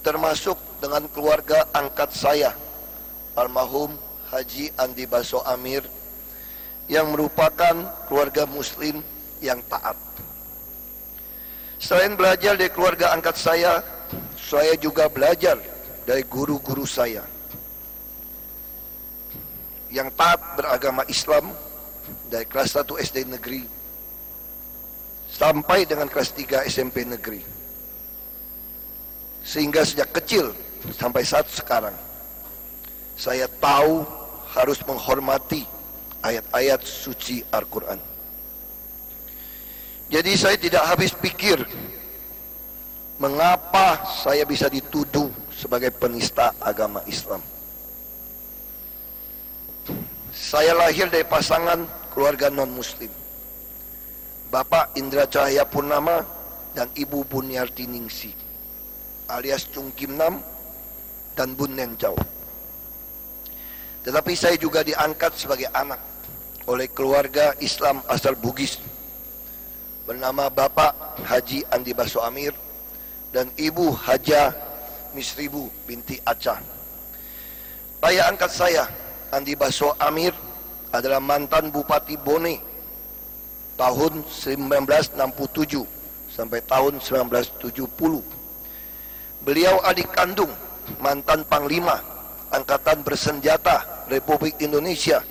termasuk dengan keluarga angkat saya, almarhum Haji Andi Baso Amir, yang merupakan keluarga muslim yang taat. Selain belajar dari keluarga angkat saya juga belajar dari guru-guru saya yang taat beragama Islam dari kelas 1 SD negeri sampai dengan kelas 3 SMP negeri. Sehingga sejak kecil sampai saat sekarang saya tahu harus menghormati ayat-ayat suci Al-Quran. Jadi saya tidak habis pikir mengapa saya bisa dituduh sebagai penista agama Islam. Saya lahir dari pasangan keluarga non-muslim, Bapak Indra Cahaya Purnama dan Ibu Bunyarti Ningsi alias Chung Kim Nam dan Bun Nen Chau. Tetapi saya juga diangkat sebagai anak oleh keluarga Islam asal Bugis bernama Bapak Haji Andi Baso Amir dan Ibu Haja Misribu binti Acah. Ayah angkat saya, Andi Baso Amir, adalah mantan Bupati Bone tahun 1967 sampai tahun 1970. Beliau adik kandung mantan Panglima Angkatan Bersenjata Republik Indonesia,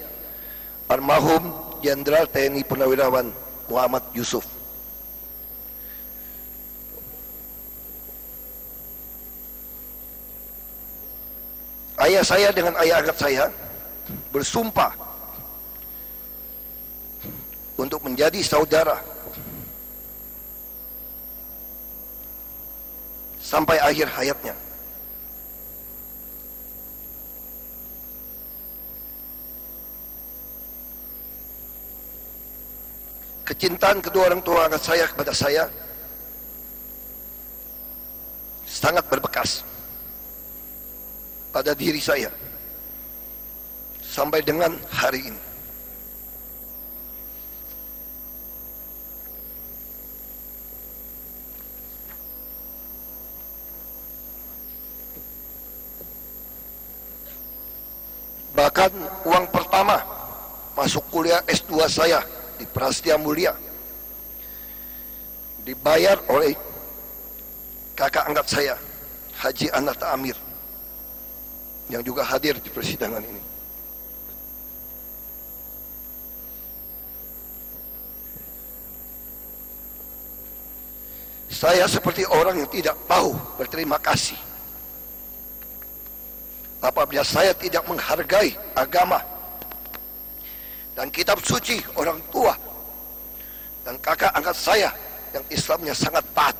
almarhum Jenderal TNI Purnawirawan Muhammad Yusuf. Ayah saya dengan ayah angkat saya bersumpah untuk menjadi saudara sampai akhir hayatnya. Kecintaan kedua orang tua angkat saya kepada saya sangat berbekas pada diri saya sampai dengan hari ini. Bahkan uang pertama masuk kuliah S2 saya di Prasetya Mulia dibayar oleh kakak angkat saya, Haji Anata Amir, yang juga hadir di persidangan ini. Saya seperti orang yang tidak tahu berterima kasih apabila saya tidak menghargai agama dan kitab suci orang tua dan kakak angkat saya yang Islamnya sangat taat.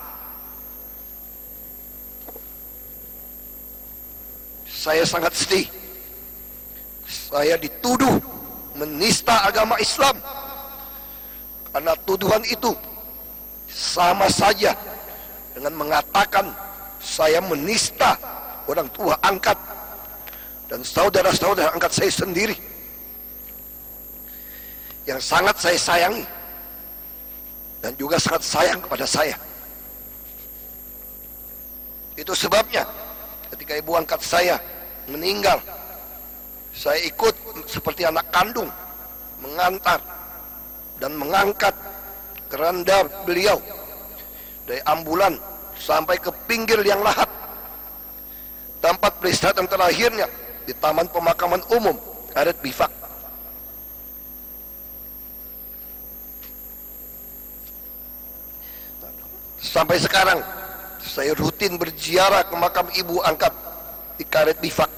Saya sangat sedih. Saya dituduh menista agama Islam, karena tuduhan itu sama saja dengan mengatakan saya menista orang tua angkat dan saudara-saudara angkat saya sendiri yang sangat saya sayangi dan juga sangat sayang kepada saya. Itu sebabnya ketika ibu angkat saya meninggal, saya ikut seperti anak kandung mengantar dan mengangkat keranda beliau dari ambulan sampai ke pinggir liang lahat, tempat peristirahatan terakhirnya di Taman Pemakaman Umum Karet Bifak. Sampai sekarang saya rutin berziarah ke makam ibu angkat di Karet Bifak.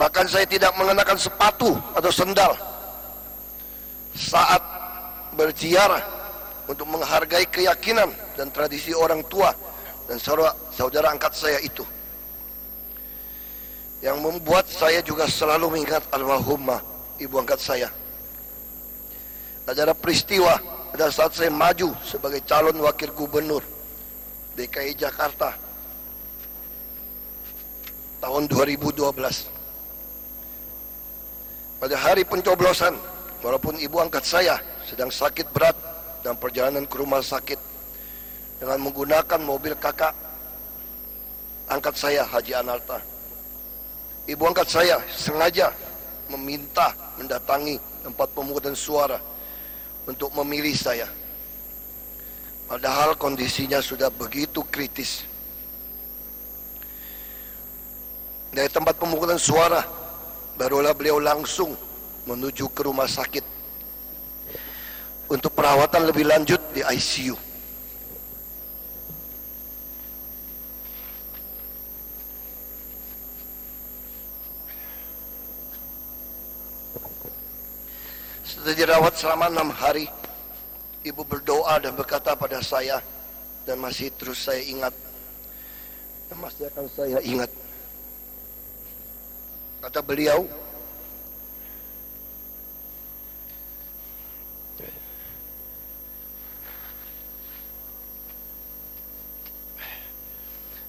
Bahkan saya tidak mengenakan sepatu atau sendal saat berziarah untuk menghargai keyakinan dan tradisi orang tua dan saudara angkat saya itu, yang membuat saya juga selalu mengingat almarhumah ibu angkat saya. Ada peristiwa pada saat saya maju sebagai calon wakil gubernur DKI Jakarta tahun 2012. Pada hari pencoblosan, walaupun ibu angkat saya sedang sakit berat dan perjalanan ke rumah sakit dengan menggunakan mobil kakak angkat saya, Haji Analta. Ibu angkat saya sengaja meminta mendatangi tempat pemungutan suara untuk memilih saya. Padahal kondisinya sudah begitu kritis. Dari tempat pemungutan suara, barulah beliau langsung menuju ke rumah sakit untuk perawatan lebih lanjut di ICU. Setelah dirawat selama 6 hari, ibu berdoa dan berkata pada saya, dan masih terus saya ingat, dan masih akan saya ingat. Kata beliau,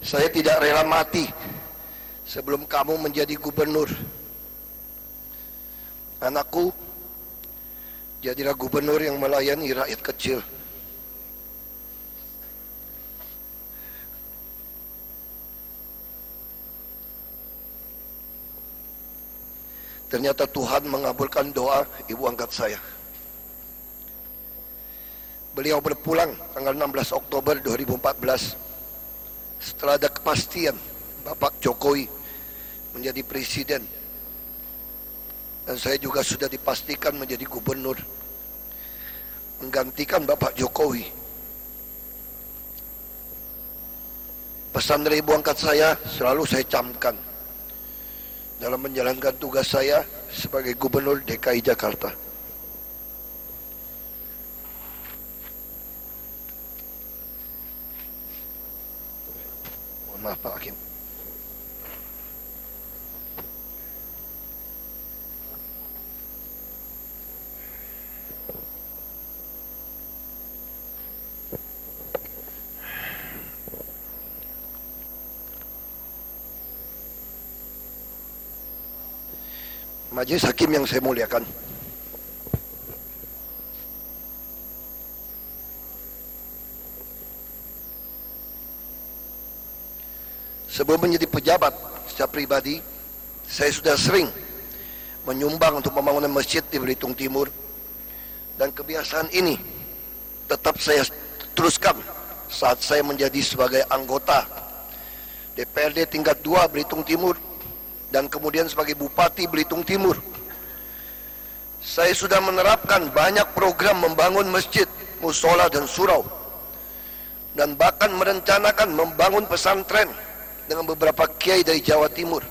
saya tidak rela mati sebelum kamu menjadi gubernur. Anakku, jadilah gubernur yang melayani rakyat kecil. Ternyata Tuhan mengabulkan doa ibu angkat saya. Beliau berpulang tanggal 16 Oktober 2014 setelah ada kepastian Bapak Jokowi menjadi presiden, dan saya juga sudah dipastikan menjadi gubernur menggantikan Bapak Jokowi. Pesan dari ibu angkat saya selalu saya camkan dalam menjalankan tugas saya sebagai Gubernur DKI Jakarta. Mohon maaf Pak Hakim. Majelis Hakim yang saya muliakan, sebelum menjadi pejabat secara pribadi, saya sudah sering menyumbang untuk pembangunan masjid di Belitung Timur, dan kebiasaan ini tetap saya teruskan saat saya menjadi sebagai anggota DPRD tingkat 2 Belitung Timur dan kemudian sebagai Bupati Belitung Timur. Saya sudah menerapkan banyak program membangun masjid, musola dan surau, dan bahkan merencanakan membangun pesantren dengan beberapa kiai dari Jawa Timur.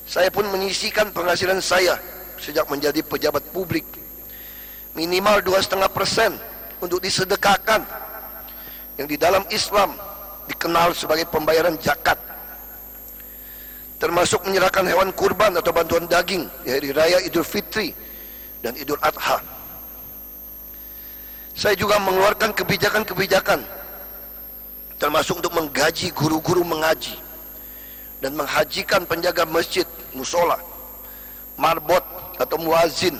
Saya pun menyisihkan penghasilan saya sejak menjadi pejabat publik minimal 2,5% untuk disedekahkan, yang di dalam Islam dikenal sebagai pembayaran zakat, termasuk menyerahkan hewan kurban atau bantuan daging di hari raya Idul Fitri dan Idul Adha. Saya juga mengeluarkan kebijakan-kebijakan termasuk untuk menggaji guru-guru mengaji dan menghajikan penjaga masjid, musola, marbot atau muazin,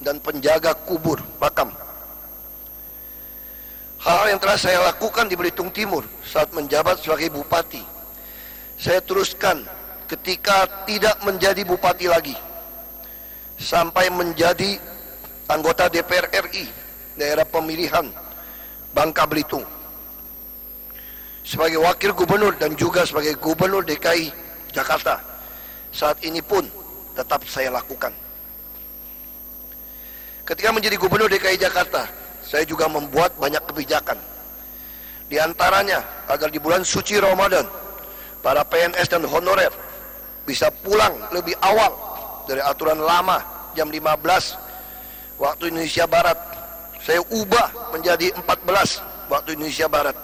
dan penjaga kubur, makam. Hal yang telah saya lakukan di Belitung Timur saat menjabat sebagai bupati, saya teruskan ketika tidak menjadi bupati lagi, sampai menjadi anggota DPR RI daerah pemilihan Bangka Belitung, sebagai wakil gubernur dan juga sebagai gubernur DKI Jakarta. Saat ini pun tetap saya lakukan. Ketika menjadi gubernur DKI Jakarta, saya juga membuat banyak kebijakan. Di antaranya agar di bulan suci Ramadan para PNS dan honorer bisa pulang lebih awal dari aturan lama jam 15 waktu Indonesia Barat. Saya ubah menjadi 14 waktu Indonesia Barat,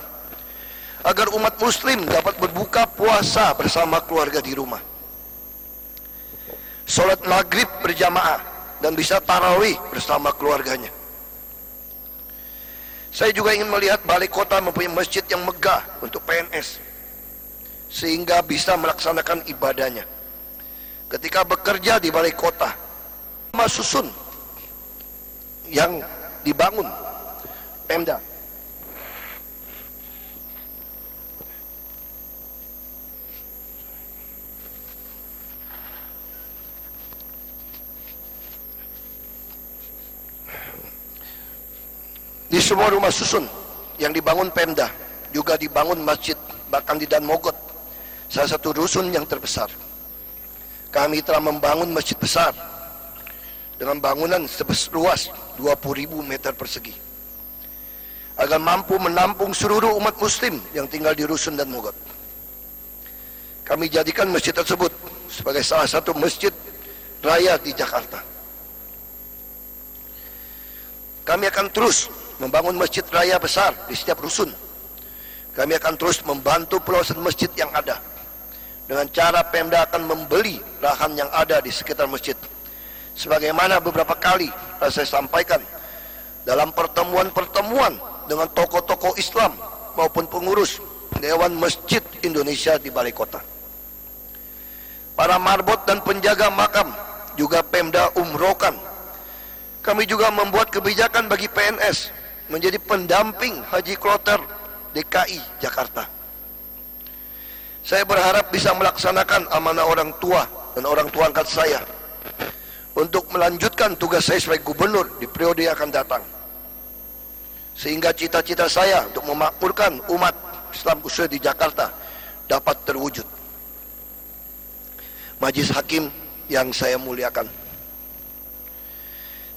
agar umat muslim dapat berbuka puasa bersama keluarga di rumah, sholat maghrib berjamaah, dan bisa tarawih bersama keluarganya. Saya juga ingin melihat balai kota mempunyai masjid yang megah untuk PNS, sehingga bisa melaksanakan ibadahnya ketika bekerja di balai kota. Rumah susun yang dibangun Pemda. Di semua rumah susun yang dibangun Pemda juga dibangun masjid, bahkan di Dan Mogot, salah satu rusun yang terbesar. Kami telah membangun masjid besar dengan bangunan seluas 20.000 meter persegi agar mampu menampung seluruh umat muslim yang tinggal di rusun Dan Mogot. Kami jadikan masjid tersebut sebagai salah satu masjid raya di Jakarta. Kami akan terus membangun masjid raya besar di setiap rusun. Kami akan terus membantu pelaksanaan masjid yang ada dengan cara Pemda akan membeli lahan yang ada di sekitar masjid. Sebagaimana beberapa kali saya sampaikan dalam pertemuan-pertemuan dengan tokoh-tokoh Islam maupun pengurus Dewan Masjid Indonesia di Balai Kota. Para marbot dan penjaga makam juga Pemda umrohkan. Kami juga membuat kebijakan bagi PNS menjadi pendamping Haji Kloter DKI Jakarta. Saya berharap bisa melaksanakan amanah orang tua dan orang tua angkat saya untuk melanjutkan tugas saya sebagai gubernur di periode yang akan datang, sehingga cita-cita saya untuk memakmurkan umat Islam khususnya di Jakarta dapat terwujud. Majelis Hakim yang saya muliakan,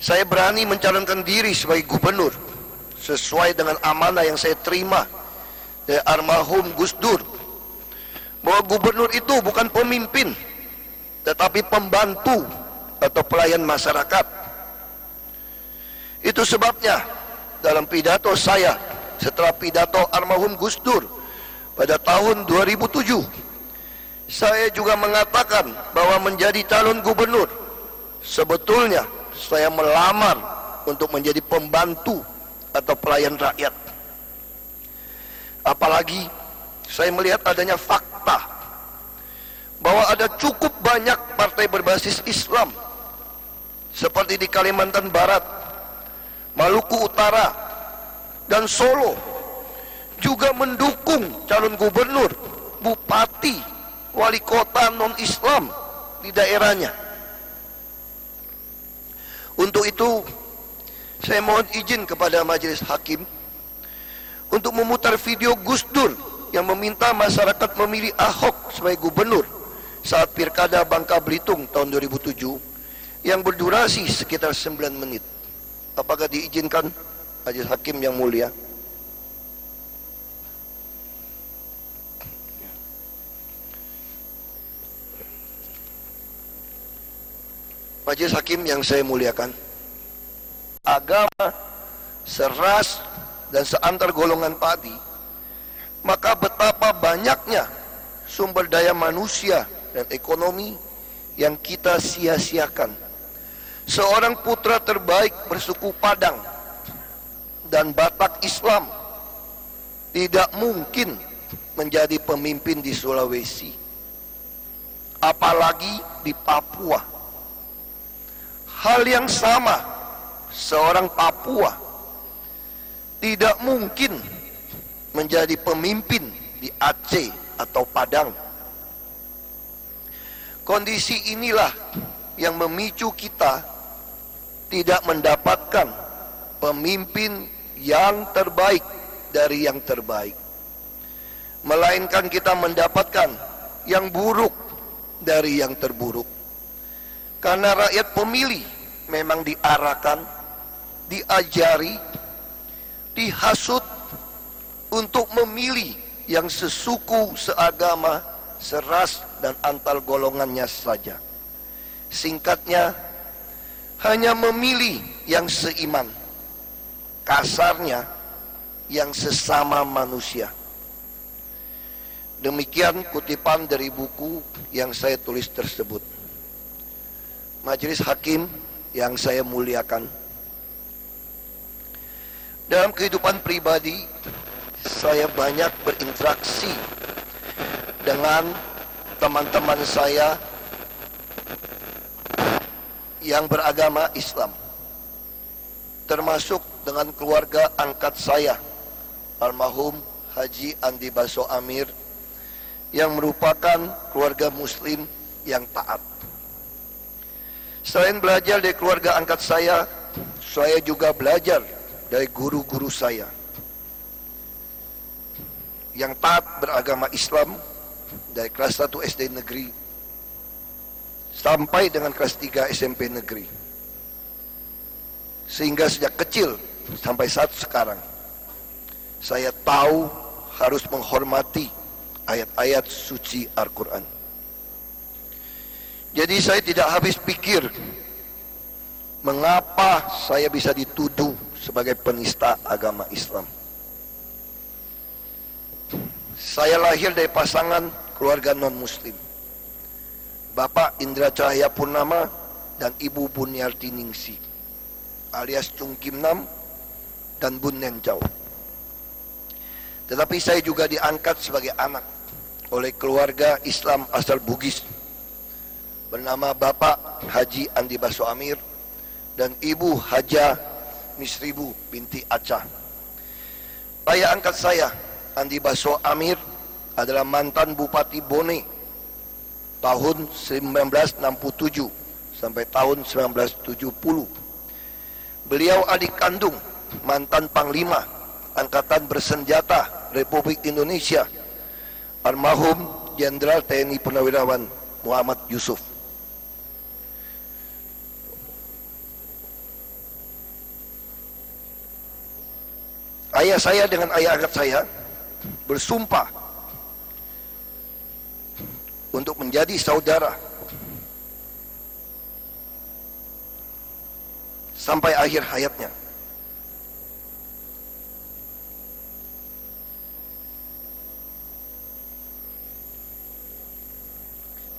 saya berani mencalonkan diri sebagai gubernur sesuai dengan amanah yang saya terima dari almarhum Gus Dur, bahwa gubernur itu bukan pemimpin tetapi pembantu atau pelayan masyarakat. Itu sebabnya dalam pidato saya setelah pidato almarhum Gus Dur pada tahun 2007, saya juga mengatakan bahwa menjadi calon gubernur sebetulnya saya melamar untuk menjadi pembantu atau pelayan rakyat. Apalagi saya melihat adanya fakta bahwa ada cukup banyak partai berbasis Islam seperti di Kalimantan Barat, Maluku Utara, dan Solo juga mendukung calon gubernur, bupati, wali kota non-Islam di daerahnya. Untuk itu saya mohon izin kepada Majelis Hakim untuk memutar video Gus Dur yang meminta masyarakat memilih Ahok sebagai gubernur saat Pilkada Bangka Belitung tahun 2007 yang berdurasi sekitar 9 menit. Apakah diizinkan Majelis Hakim yang mulia? Majelis Hakim yang saya muliakan, agama, seras, dan seantar golongan padi, maka betapa banyaknya sumber daya manusia dan ekonomi yang kita sia-siakan. Seorang putra terbaik bersuku Padang dan Batak Islam tidak mungkin menjadi pemimpin di Sulawesi, apalagi di Papua. Hal yang sama, seorang Papua tidak mungkin menjadi pemimpin di Aceh atau Padang. Kondisi inilah yang memicu kita tidak mendapatkan pemimpin yang terbaik dari yang terbaik, melainkan kita mendapatkan yang buruk dari yang terburuk. Karena rakyat pemilih memang diarahkan, diajari, dihasut untuk memilih yang sesuku, seagama, seras, dan antar golongannya saja. Singkatnya, hanya memilih yang seiman, kasarnya yang sesama manusia. Demikian kutipan dari buku yang saya tulis tersebut. Majelis Hakim yang saya muliakan, dalam kehidupan pribadi saya banyak berinteraksi dengan teman-teman saya yang beragama Islam, termasuk dengan keluarga angkat saya, almarhum Haji Andi Baso Amir, yang merupakan keluarga muslim yang taat. Selain belajar dari keluarga angkat saya juga belajar dari guru-guru saya yang taat beragama Islam dari kelas 1 SD negeri sampai dengan kelas 3 SMP negeri. Sehingga sejak kecil sampai saat sekarang saya tahu harus menghormati ayat-ayat suci Al-Quran. Jadi saya tidak habis pikir mengapa saya bisa dituduh sebagai penista agama Islam. Saya lahir dari pasangan keluarga non-muslim, Bapak Indra Cahaya Purnama dan Ibu Bunyarti Ningsi alias Chung Kim Nam dan Bun Nencau. Tetapi saya juga diangkat sebagai anak oleh keluarga Islam asal Bugis bernama Bapak Haji Andi Baso Amir dan Ibu Haja Misribu binti Acah. Ayah angkat saya, Andi Baso Amir, adalah mantan Bupati Bone tahun 1967 sampai tahun 1970. Beliau adik kandung mantan Panglima Angkatan Bersenjata Republik Indonesia, almarhum Jenderal TNI Purnawirawan Muhammad Yusuf. Ayah saya dengan ayah angkat saya bersumpah untuk menjadi saudara sampai akhir hayatnya.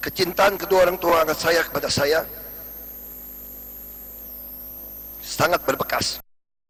Kecintaan kedua orang tua angkat saya kepada saya sangat berbekas.